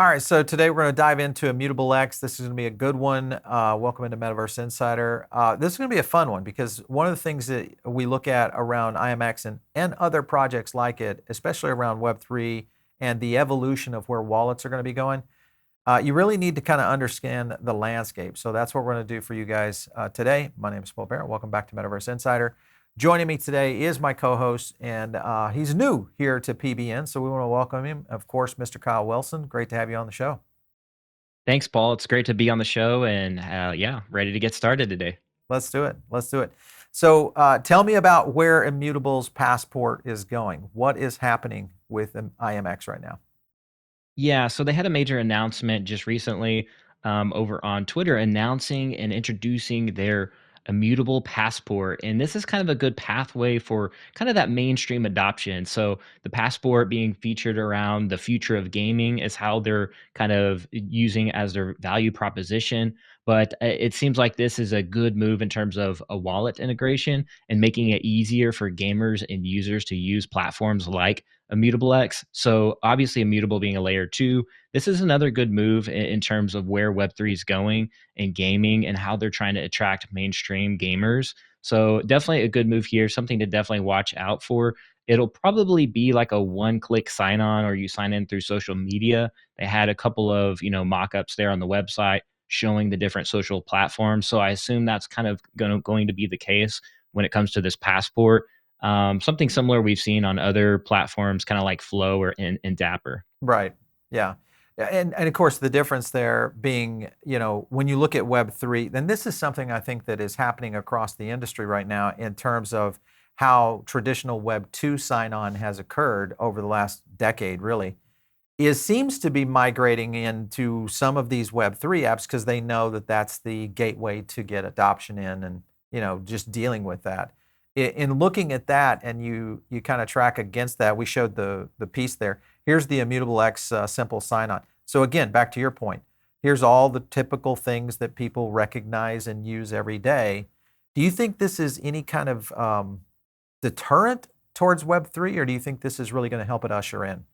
All right, so today we're going to dive into Immutable-X. This is going to be a good one. Welcome into Metaverse Insider. This is going to be a fun one because one of the things that we look at around IMX and other projects like it, especially around Web3 and the evolution of where wallets are going to be going, you really need to kind of understand the landscape. So that's what we're going to do for you guys today. My name is Paul Barrett. Welcome back to Metaverse Insider. Joining me today is my co-host, and he's new here to PBN, so we want to welcome him, of course, Mr. Kyle Willson. Great to have you on the show. Thanks, Paul. It's great to be on the show and yeah, ready to get started today. Let's do it. Let's do it. So tell me about where Immutable's Passport is going. What is happening with IMX right now? Yeah, so they had a major announcement just recently over on Twitter announcing and introducing their Immutable Passport. And this is kind of a good pathway for kind of that mainstream adoption. So the passport being featured around the future of gaming is how they're kind of using as their value proposition. But it seems like this is a good move in terms of a wallet integration and making it easier for gamers and users to use platforms like Immutable-X. So obviously, Immutable being a layer two, this is another good move in terms of where Web3 is going in gaming and how they're trying to attract mainstream gamers. So definitely a good move here, something to definitely watch out for. It'll probably be like a one-click sign-on, or you sign in through social media. They had a couple of mock-ups there on the website showing the different social platforms. So I assume that's kind of going to be the case when it comes to this passport. Something similar we've seen on other platforms, kind of like Flow or in Dapper. Right. Yeah. And of course, the difference there being, when you look at Web3, then this is something I think that is happening across the industry right now in terms of how traditional Web2 sign-on has occurred over the last decade, really, is seems to be migrating into some of these Web3 apps because they know that that's the gateway to get adoption in and, just dealing with that. In looking at that and you kind of track against that, we showed the piece there. Here's the Immutable-X simple sign-on. So again, back to your point, here's all the typical things that people recognize and use every day. Do you think this is any kind of deterrent towards Web3, or do you think this is really going to help it usher in?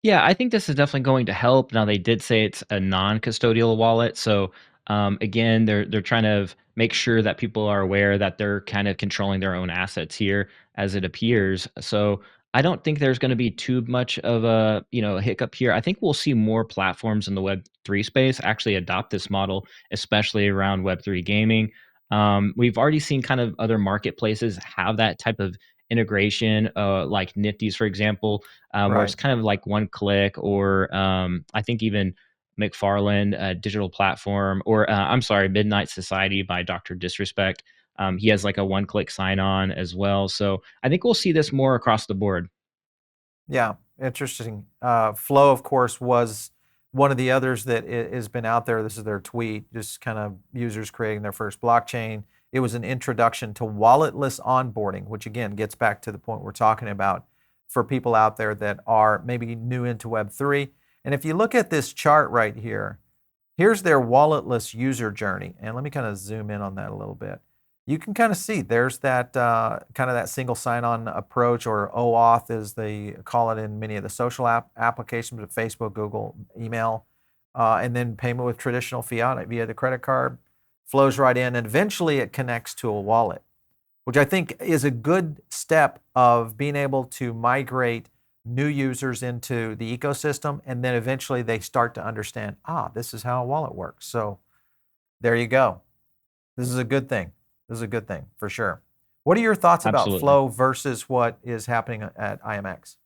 Yeah, I think this is definitely going to help. Now they did say it's a non-custodial wallet, so again, they're trying to make sure that people are aware that they're kind of controlling their own assets here, as it appears. So I don't think there's going to be too much of a hiccup here. I think we'll see more platforms in the Web3 space actually adopt this model, especially around Web3 gaming. We've already seen kind of other marketplaces have that type of integration, like Nifty's, for example, where it's Right. kind of like one click, or I think even McFarland, digital platform, or I'm sorry, Midnight Society by Dr. Disrespect. He has like a one click sign on as well. So I think we'll see this more across the board. Yeah, interesting. Flow, of course, was one of the others that has been out there. This is their tweet, just kind of users creating their first blockchain. It was an introduction to walletless onboarding, which again gets back to the point we're talking about for people out there that are maybe new into Web3. And if you look at this chart right here, here's their walletless user journey. And let me kind of zoom in on that a little bit. You can kind of see there's that kind of that single sign-on approach, or OAuth as they call it in many of the social applications, of Facebook, Google, email, and then payment with traditional fiat via the credit card flows right in, and eventually it connects to a wallet, which I think is a good step of being able to migrate new users into the ecosystem, and then eventually they start to understand, this is how a wallet works. So there you go. This is a good thing. This is a good thing for sure. What are your thoughts about Absolutely. Flow versus what is happening at IMX?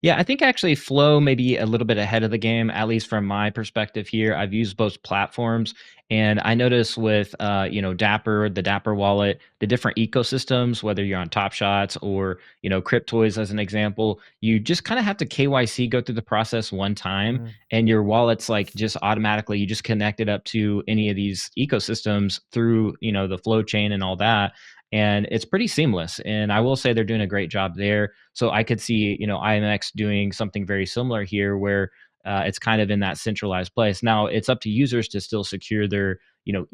Yeah, I think actually Flow may be a little bit ahead of the game, at least from my perspective here. I've used both platforms, and I notice with Dapper, the Dapper wallet, the different ecosystems, whether you're on Top Shots or Cryptoys as an example, you just kind of have to KYC, go through the process one time, Mm, and your wallet's like just automatically you just connect it up to any of these ecosystems through the Flow chain and all that. And it's pretty seamless. And I will say they're doing a great job there. So I could see, IMX doing something very similar here, where it's kind of in that centralized place. Now it's up to users to still secure their,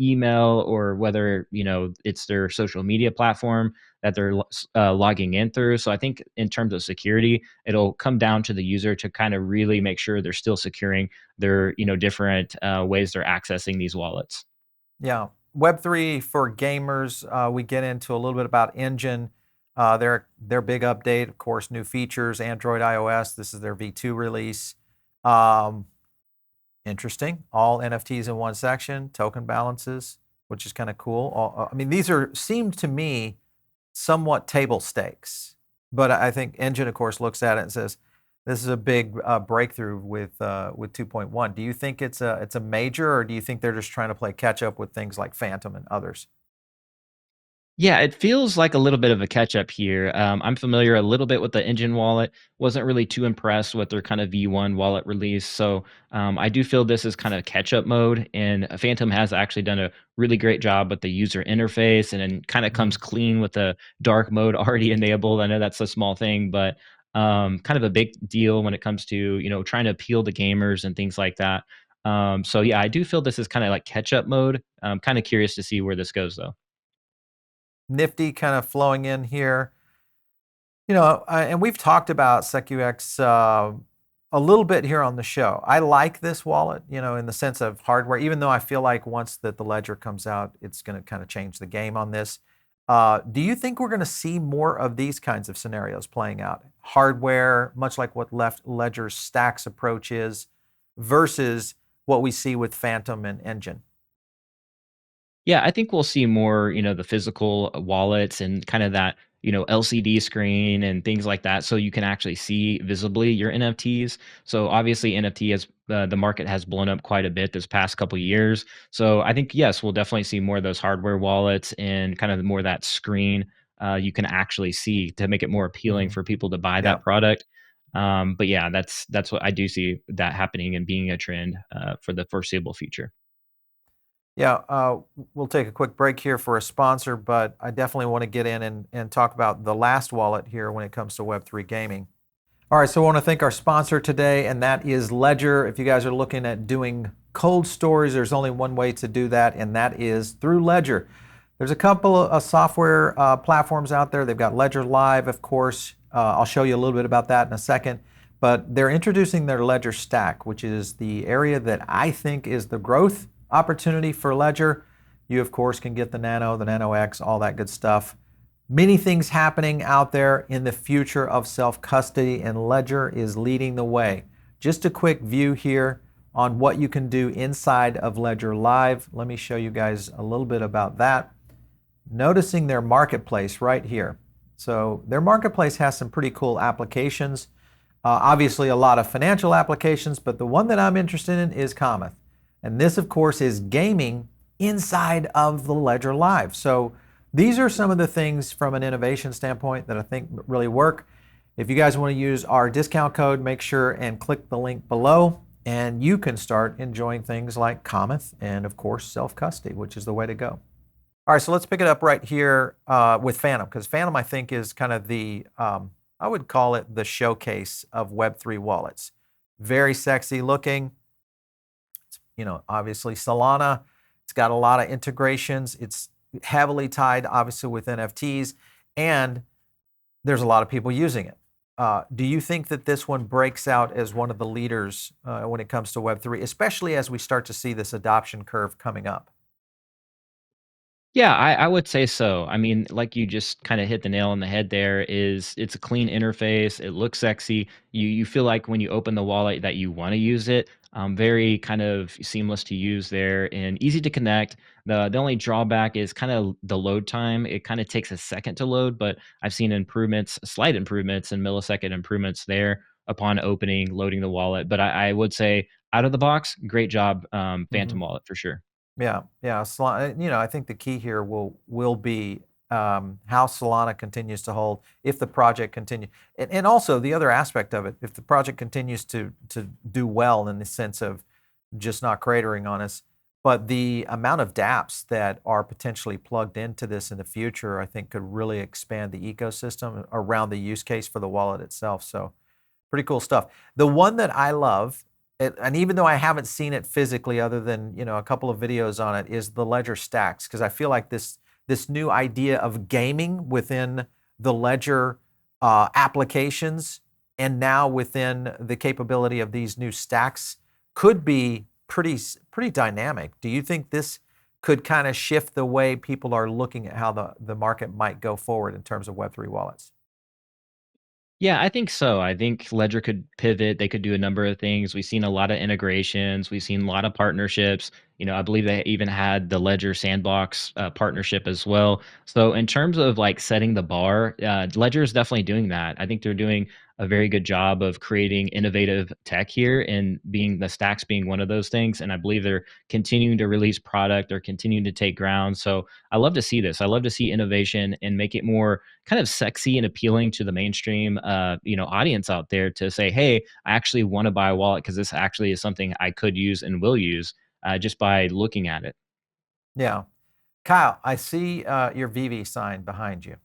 email, or whether it's their social media platform that they're logging in through. So I think in terms of security, it'll come down to the user to kind of really make sure they're still securing their different ways they're accessing these wallets. Yeah. Web3 for gamers, we get into a little bit about Enjin. Their big update, of course, new features, Android, iOS. This is their V2 release. Um, Interesting. All NFTs in one section, token balances, which is kind of cool. I mean, these seem to me somewhat table stakes, but I think Enjin, of course, looks at it and says, this is a big breakthrough with 2.1. Do you think it's a major, or do you think they're just trying to play catch up with things like Phantom and others? Yeah, it feels like a little bit of a catch up here. I'm familiar a little bit with the Enjin Wallet. Wasn't really too impressed with their kind of V1 wallet release. So I do feel this is kind of catch up mode. And Phantom has actually done a really great job with the user interface, and then kind of comes Mhm. clean with the dark mode already enabled. I know that's a small thing, but kind of a big deal when it comes to trying to appeal to gamers and things like that. So yeah, I do feel this is kind of like catch up mode. I'm kind of curious to see where this goes though. Nifty kind of flowing in here. And we've talked about SecuX a little bit here on the show. I like this wallet, in the sense of hardware, even though I feel like once that the ledger comes out, it's going to kind of change the game on this. Do you think we're going to see more of these kinds of scenarios playing out? Hardware, much like what Left Ledger's Stax approach is, versus what we see with Phantom and Enjin. Yeah, I think we'll see more, the physical wallets and kind of that, LCD screen and things like that, so you can actually see visibly your NFTs. So obviously, NFT has the market has blown up quite a bit this past couple of years. So I think yes, we'll definitely see more of those hardware wallets and kind of more of that screen you can actually see to make it more appealing Hmm. for people to buy Yeah. that product. But yeah, that's what I do see that happening and being a trend for the foreseeable future. Yeah, we'll take a quick break here for a sponsor, but I definitely want to get in and talk about the last wallet here when it comes to Web3 gaming. All right, so I want to thank our sponsor today, and that is Ledger. If you guys are looking at doing cold storage, there's only one way to do that, and that is through Ledger. There's a couple of software platforms out there. They've got Ledger Live, of course. I'll show you a little bit about that in a second. But they're introducing their Ledger Stack, which is the area that I think is the growth opportunity for Ledger. You, of course, can get the Nano, the Nano X, all that good stuff. Many things happening out there in the future of self-custody, and Ledger is leading the way. Just a quick view here on what you can do inside of Ledger Live. Let me show you guys a little bit about that. Noticing their marketplace right here. So their marketplace has some pretty cool applications. Obviously a lot of financial applications, but the one that I'm interested in is Cometh. And this, of course, is gaming inside of the Ledger Live. So these are some of the things from an innovation standpoint that I think really work. If you guys want to use our discount code, make sure and click the link below, and you can start enjoying things like Cometh and, of course, self-custody, which is the way to go. All right, so let's pick it up right here with Phantom, because Phantom, I think, is kind of I would call it the showcase of Web3 wallets. Very sexy looking. It's, obviously Solana. It's got a lot of integrations. It's heavily tied, obviously, with NFTs, and there's a lot of people using it. Do you think that this one breaks out as one of the leaders when it comes to Web3, especially as we start to see this adoption curve coming up? Yeah, I would say so. I mean, like you just kind of hit the nail on the head there, is it's a clean interface. It looks sexy. You feel like when you open the wallet that you want to use it. Very kind of seamless to use there and easy to connect. The only drawback is kind of the load time. It kind of takes a second to load, but I've seen improvements, slight improvements and millisecond improvements there upon opening, loading the wallet. But I would say out of the box, great job, Mm-hmm. Phantom Wallet for sure. Yeah, yeah. I think the key here will be how Solana continues to hold if the project continues, and also the other aspect of it, if the project continues to do well in the sense of just not cratering on us, but the amount of dApps that are potentially plugged into this in the future, I think could really expand the ecosystem around the use case for the wallet itself. So pretty cool stuff. The one that I love and even though I haven't seen it physically, other than a couple of videos on it, is the Ledger Stax, because I feel like this new idea of gaming within the Ledger applications, and now within the capability of these new stacks, could be pretty dynamic. Do you think this could kind of shift the way people are looking at how the market might go forward in terms of Web3 wallets? Yeah, I think so. I think Ledger could pivot. They could do a number of things. We've seen a lot of integrations. We've seen a lot of partnerships. I believe they even had the Ledger Sandbox partnership as well. So, in terms of like setting the bar, Ledger is definitely doing that. I think they're doing a very good job of creating innovative tech here, and being the stacks being one of those things. And I believe they're continuing to release product. They're continuing to take ground. So, I love to see this. I love to see innovation and make it more kind of sexy and appealing to the mainstream audience out there to say, hey, I actually want to buy a wallet because this actually is something I could use and will use just by looking at it. Yeah. Kyle, I see your VeVe sign behind you.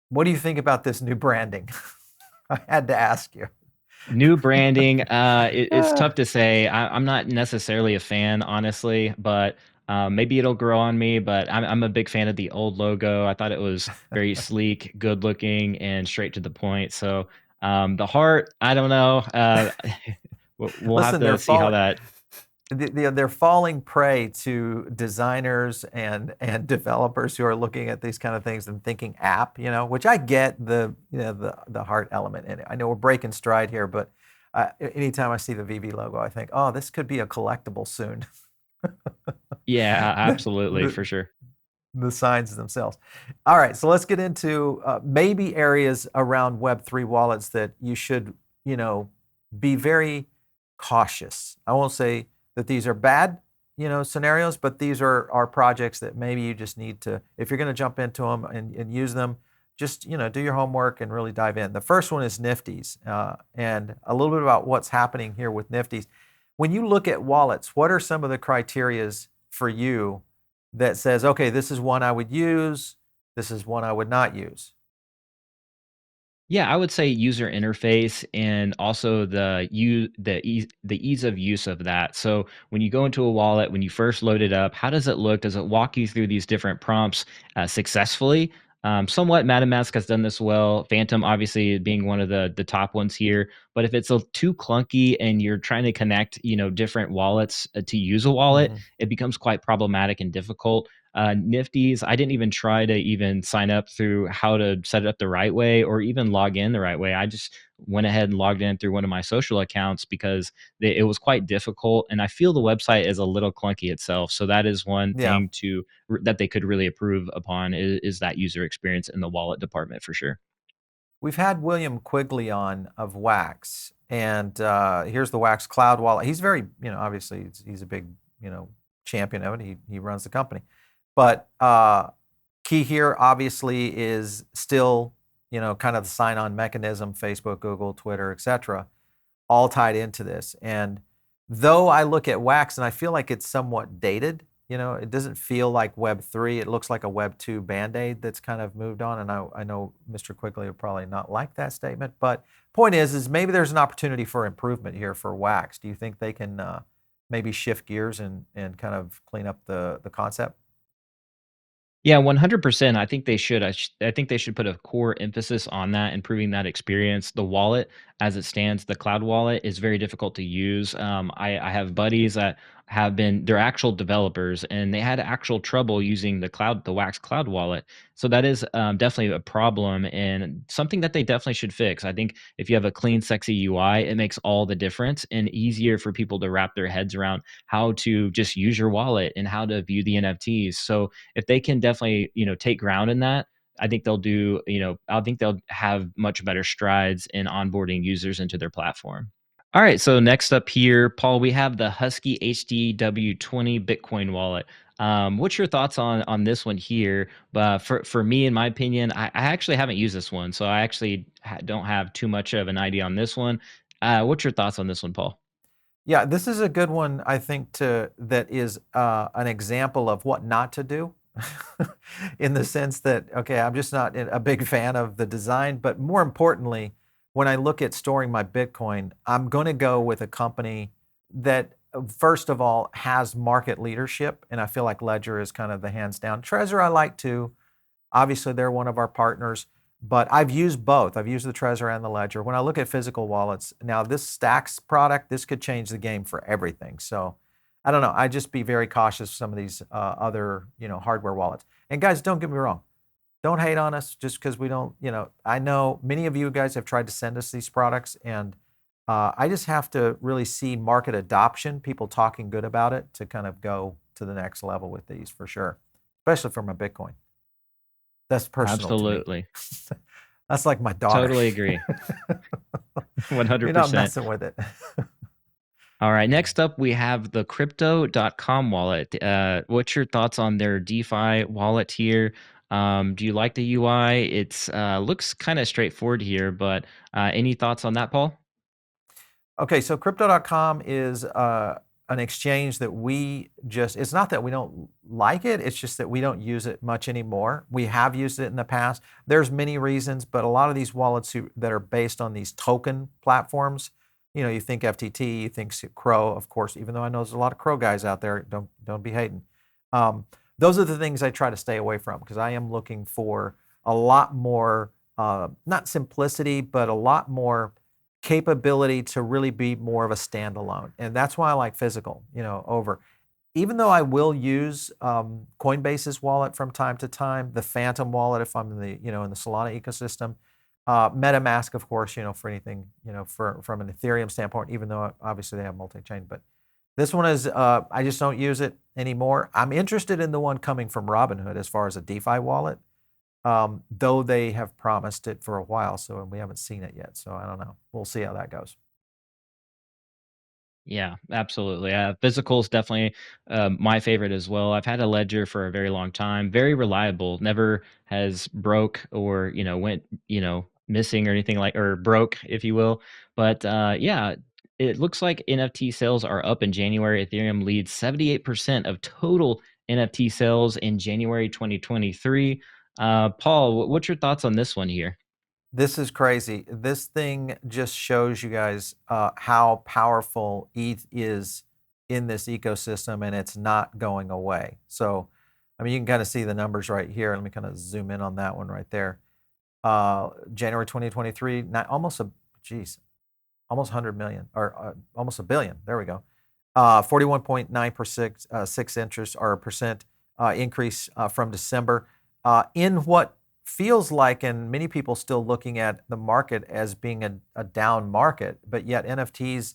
What do you think about this new branding? I had to ask you. New branding, it's Uh, tough to say. I'm not necessarily a fan, honestly, but maybe it'll grow on me. But I'm a big fan of the old logo. I thought it was very sleek, good looking, and straight to the point. So the heart, I don't know. We'll have Listen, to see how that. they're falling prey to designers and developers who are looking at these kind of things and thinking app, which I get the heart element in it. I know we're breaking stride here, but anytime I see the VV logo, I think, oh, this could be a collectible soon. Yeah, the, absolutely, the for sure. the signs themselves. All right, so let's get into maybe areas around Web3 wallets that you should, be very cautious. I won't say that these are bad, scenarios, but these are projects that maybe you just need to, if you're going to jump into them and use them, just do your homework and really dive in. The first one is Nifty's, and a little bit about what's happening here with Nifty's. When you look at wallets, what are some of the criterias for you that says, okay, this is one I would use, this is one I would not use? Yeah, I would say user interface and also the ease of use of that. So when you go into a wallet, when you first load it up, how does it look? Does it walk you through these different prompts successfully? Somewhat MetaMask has done this well. Phantom obviously being one of the top ones here. But if it's too clunky and you're trying to connect, different wallets to use a wallet, Hmm. it becomes quite problematic and difficult. Nifty's, I didn't even try to even sign up through how to set it up the right way or even log in the right way. I just went ahead and logged in through one of my social accounts because it was quite difficult. And I feel the website is a little clunky itself. So that is one Yeah. thing that they could really improve upon is that user experience in the wallet department for sure. We've had William Quigley on of Wax, and here's the Wax Cloud Wallet. He's very, obviously he's a big, champion of it. He runs the company, but key here obviously is still, kind of the sign-on mechanism: Facebook, Google, Twitter, etc., all tied into this. And though I look at Wax and I feel like it's somewhat dated, it doesn't feel like Web3. It looks like a Web2 Band-Aid that's kind of moved on. And I know Mr. Quigley would probably not like that statement. But point is maybe there's an opportunity for improvement here for Wax. Do you think they can maybe shift gears and kind of clean up the concept? Yeah, 100%. I think they should. I think they should put a core emphasis on that, improving that experience. The wallet, as it stands, the cloud wallet is very difficult to use. I have buddies that they're actual developers, and they had actual trouble using the Wax cloud wallet. So that is definitely a problem and something that they definitely should fix. I think if you have a clean, sexy UI, it makes all the difference and easier for people to wrap their heads around how to just use your wallet and how to view the NFTs. So if they can definitely, take ground in that, I think I think they'll have much better strides in onboarding users into their platform. All right, so next up here, Paul, we have the Husky HDW20 Bitcoin wallet. What's your thoughts on this one here? For me, in my opinion, I actually haven't used this one, so I actually don't have too much of an idea on this one. What's your thoughts on this one, Paul? Yeah, this is a good one, I think, that is an example of what not to do, in the sense that, okay, I'm just not a big fan of the design, but more importantly, when I look at storing my Bitcoin, I'm going to go with a company that, first of all, has market leadership. And I feel like Ledger is kind of the hands down. Trezor, I like too. Obviously, they're one of our partners, but I've used both. I've used the Trezor and the Ledger. When I look at physical wallets, now this Stax product, this could change the game for everything. So I don't know. I just be very cautious of some of these other, hardware wallets. And guys, don't get me wrong. Don't hate on us just because we don't, I know many of you guys have tried to send us these products, and I just have to really see market adoption, people talking good about it, to kind of go to the next level with these for sure, especially for my Bitcoin. That's personal to me. Absolutely. That's like my daughter. Totally agree. You're not 100%. messing with it. All right. Next up, we have the Crypto.com wallet. What's your thoughts on their DeFi wallet here? Do you like the UI? It's looks kind of straightforward here, but any thoughts on that, Paul? Okay, so Crypto.com is an exchange that it's not that we don't like it, it's just that we don't use it much anymore. We have used it in the past. There's many reasons, but a lot of these wallets that are based on these token platforms, you think FTT, you think Crow, of course, even though I know there's a lot of Crow guys out there, don't be hating. Those are the things I try to stay away from, because I am looking for a lot more, not simplicity, but a lot more capability to really be more of a standalone. And that's why I like physical, over. Even though I will use Coinbase's wallet from time to time, the Phantom wallet if I'm in the, in the Solana ecosystem, MetaMask, of course, for anything, from an Ethereum standpoint, even though obviously they have multi-chain. But this one is, I just don't use it anymore. I'm interested in the one coming from Robinhood as far as a DeFi wallet. Though they have promised it for a while, so we haven't seen it yet. So I don't know. We'll see how that goes. Yeah, absolutely. Physical is definitely my favorite as well. I've had a Ledger for a very long time. Very reliable. Never has broke or went missing or anything like, or broke, if you will. But yeah, it looks like NFT sales are up in January. Ethereum leads 78% of total NFT sales in January 2023. Paul, what's your thoughts on this one here? This is crazy. This thing just shows you guys how powerful ETH is in this ecosystem, and it's not going away. So, I mean, you can kind of see the numbers right here. Let me kind of zoom in on that one right there. January 2023, almost 100 million, or almost a billion. There we go. 41.9% six interest or percent increase from December. In what feels like, and many people still looking at the market as being a down market, but yet NFTs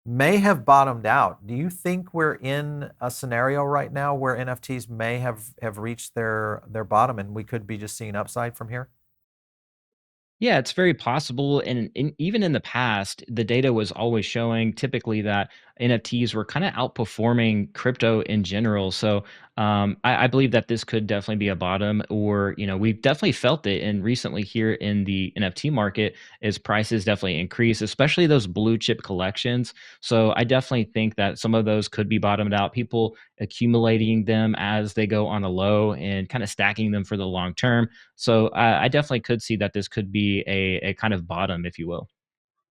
may have bottomed out. Do you think we're in a scenario right now where NFTs may have reached their bottom, and we could be just seeing upside from here? Yeah, it's very possible. And even in the past, the data was always showing typically that NFTs were kind of outperforming crypto in general. So I believe that this could definitely be a bottom, or, we've definitely felt it. And recently here in the NFT market, is prices definitely increase, especially those blue chip collections. So I definitely think that some of those could be bottomed out. People accumulating them as they go on a low and kind of stacking them for the long term. So I definitely could see that this could be a kind of bottom, if you will.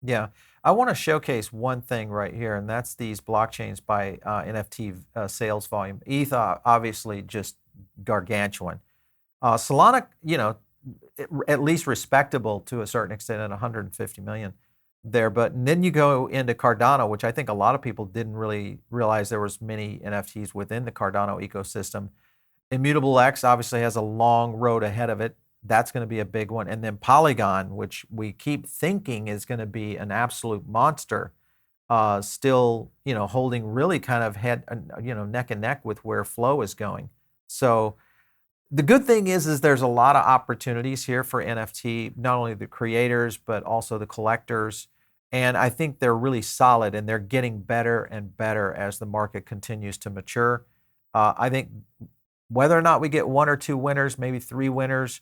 Yeah, I want to showcase one thing right here, and that's these blockchains by NFT sales volume. ETH, obviously, just gargantuan. Solana, at least respectable to a certain extent at 150 million there. But then you go into Cardano, which I think a lot of people didn't really realize there was many NFTs within the Cardano ecosystem. Immutable-X obviously has a long road ahead of it. That's going to be a big one. And then Polygon, which we keep thinking is going to be an absolute monster, still, holding really kind of neck and neck with where Flow is going. So the good thing is there's a lot of opportunities here for NFT, not only the creators, but also the collectors. And I think they're really solid, and they're getting better and better as the market continues to mature. I think whether or not we get one or two winners, maybe three winners,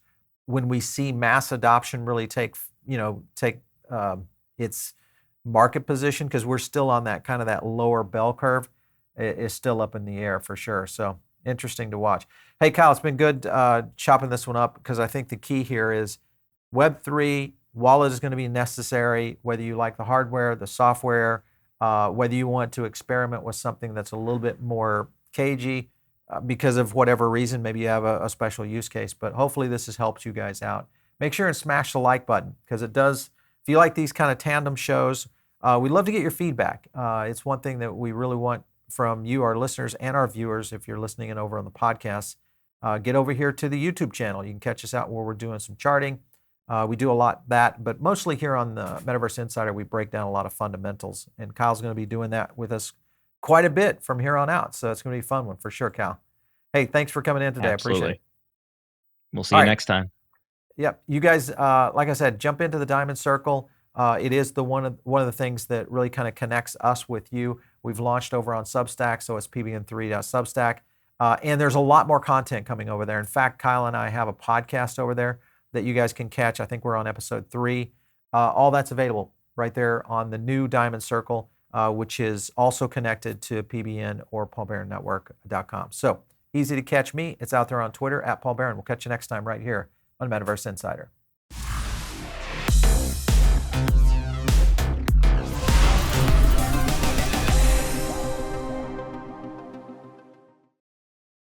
when we see mass adoption really take its market position, because we're still on that kind of that lower bell curve, is still up in the air for sure. So interesting to watch. Hey, Kyle, it's been good chopping this one up, because I think the key here is Web3 Wallet is going to be necessary, whether you like the hardware, the software, whether you want to experiment with something that's a little bit more cagey because of whatever reason. Maybe you have a special use case, but hopefully this has helped you guys out. Make sure and smash the like button, because it does. If you like these kind of tandem shows, we'd love to get your feedback. It's one thing that we really want from you, our listeners, and our viewers. If you're listening in over on the podcast, get over here to the YouTube channel. You can catch us out where we're doing some charting. We do a lot that, but mostly here on the Metaverse Insider, we break down a lot of fundamentals, and Kyle's going to be doing that with us quite a bit from here on out. So it's going to be a fun one for sure, Kyle. Hey, thanks for coming in today. Absolutely. I appreciate it. We'll see you next time. Yep. You guys, like I said, jump into the Diamond Circle. It is one of the things that really kind of connects us with you. We've launched over on Substack, so it's pbn3.substack. And there's a lot more content coming over there. In fact, Kyle and I have a podcast over there that you guys can catch. I think we're on episode 3. All that's available right there on the new Diamond Circle, which is also connected to PBN or paulbaronnetwork.com. So easy to catch me. It's out there on Twitter @PaulBaron. We'll catch you next time right here on Metaverse Insider.